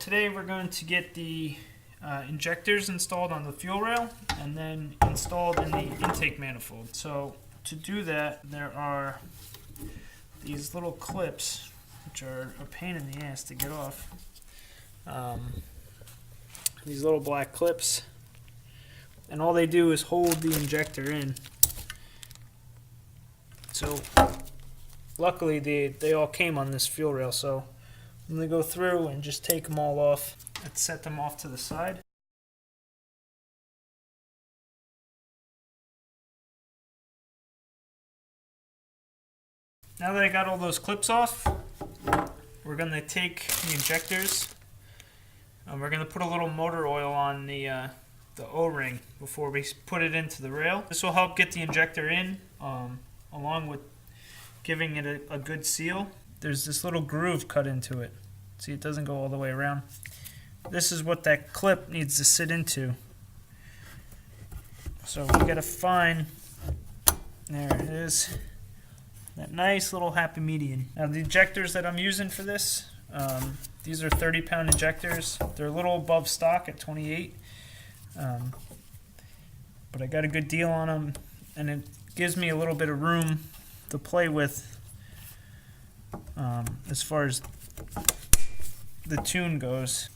today we're going to get the injectors installed on the fuel rail and then installed in the intake manifold. So to do that, there are these little clips, which are a pain in the ass to get off. These little black clips, and all they do is hold the injector in. So luckily they all came on this fuel rail, so I'm going to go through and just take them all off and set them off to the side. Now that I got all those clips off, we're going to take the injectors and we're going to put a little motor oil on the O-ring before we put it into the rail. This will help get the injector in, along with giving it a good seal. There's this little groove cut into it. See, it doesn't go all the way around. This is what that clip needs to sit into. So we gotta find, there it is, that nice little happy median. Now the injectors that I'm using for this, these are 30-pound injectors. They're a little above stock at 28, but I got a good deal on them, and it gives me a little bit of room to play with as far as the tune goes.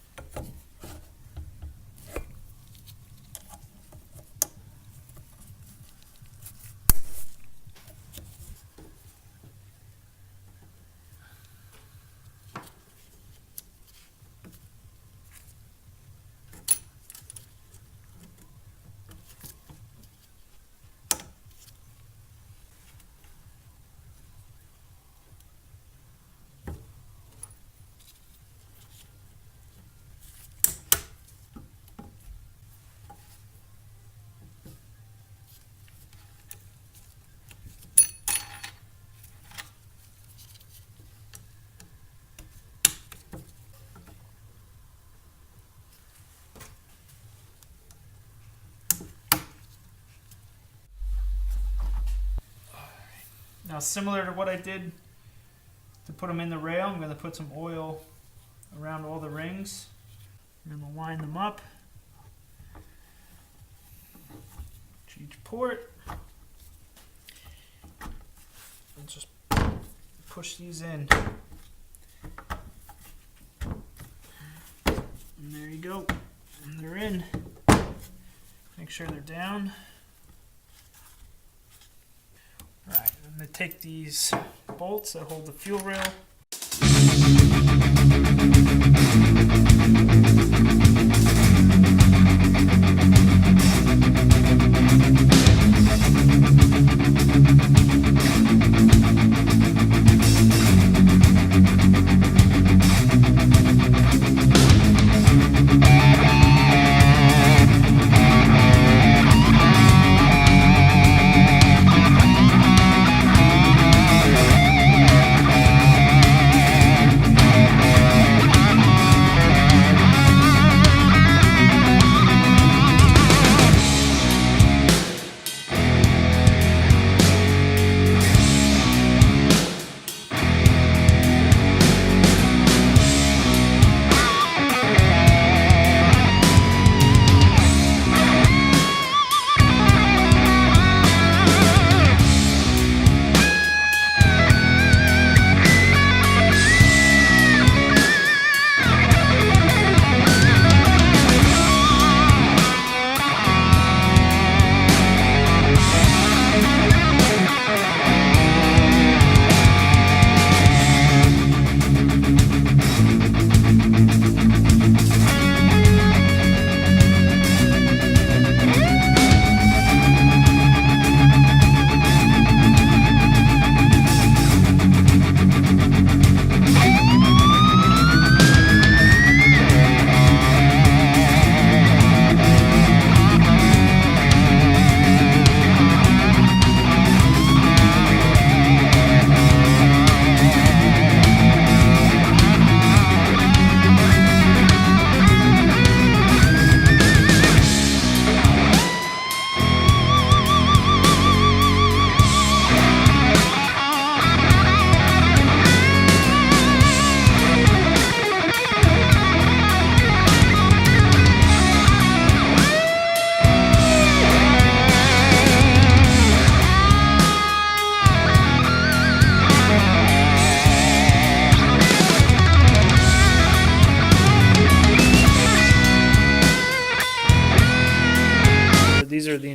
Now, similar to what I did to put them in the rail, I'm going to put some oil around all the rings. I'm going to line them up to each port. And just push these in. And there you go. And they're in. Make sure they're down. Alright, I'm going to take these bolts that hold the fuel rail.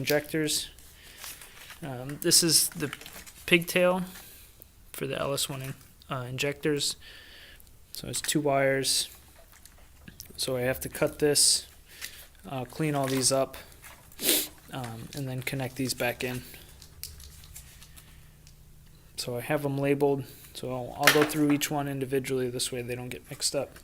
injectors. This is the pigtail for the LS1 injectors. So it's 2 wires. So I have to cut this, clean all these up, and then connect these back in. So I have them labeled, so I'll go through each one individually, this way they don't get mixed up.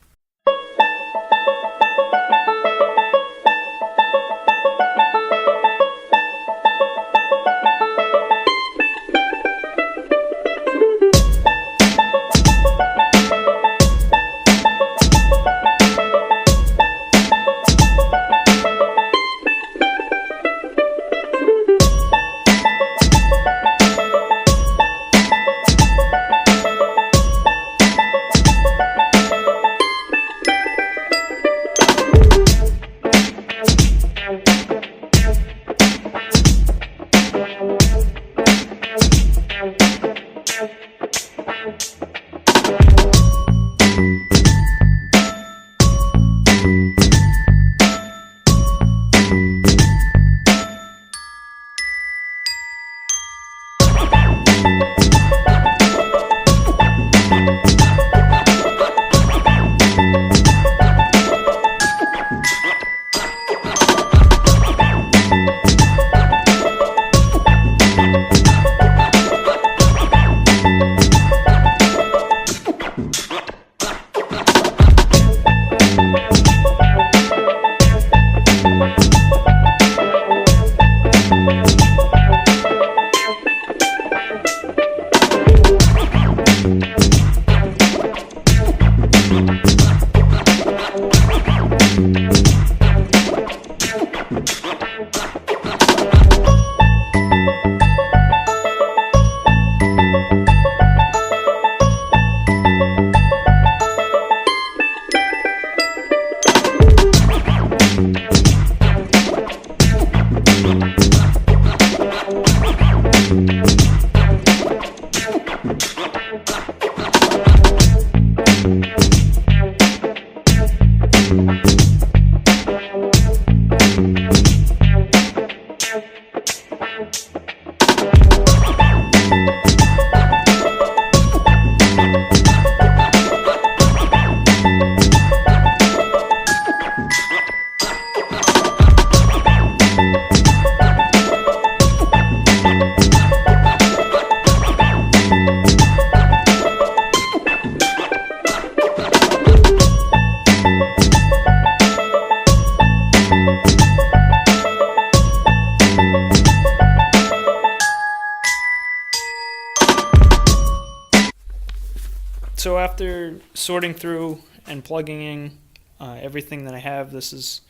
So after sorting through and plugging in everything that I have, this is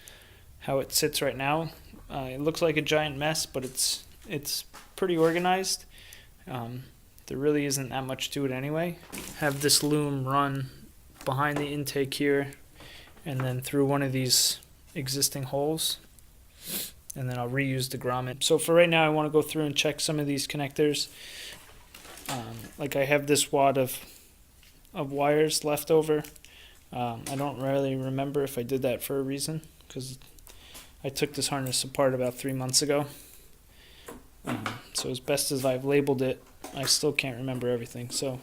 how it sits right now. It looks like a giant mess, but it's pretty organized. There really isn't that much to it anyway. Have this loom run behind the intake here and then through one of these existing holes, and then I'll reuse the grommet. So for right now, I want to go through and check some of these connectors. Like I have this wad of wires left over. I don't really remember if I did that for a reason, because I took this harness apart about 3 months ago. So as best as I've labeled it, I still can't remember everything. So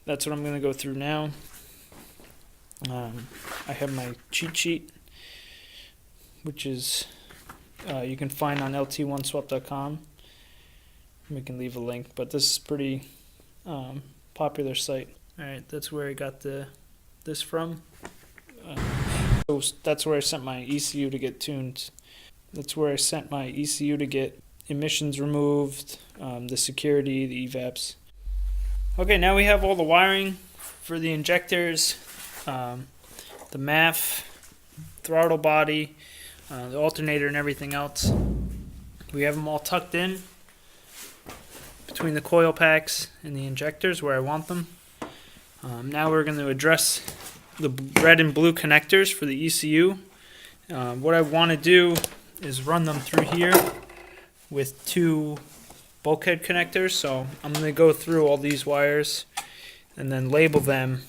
that's what I'm going to go through now. I have my cheat sheet, which is you can find on lt1swap.com. We can leave a link, but this is pretty popular site. Alright, that's where I got this from. So that's where I sent my ECU to get tuned. That's where I sent my ECU to get emissions removed, the security, the evapes. Okay, now we have all the wiring for the injectors, the MAF, throttle body, the alternator and everything else. We have them all tucked in between the coil packs and the injectors where I want them. Now we're going to address the red and blue connectors for the ECU. What I want to do is run them through here with 2 bulkhead connectors. So I'm going to go through all these wires and then label them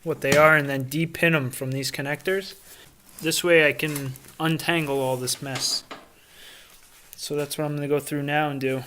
what they are and then de-pin them from these connectors. This way I can untangle all this mess. So that's what I'm going to go through now and do.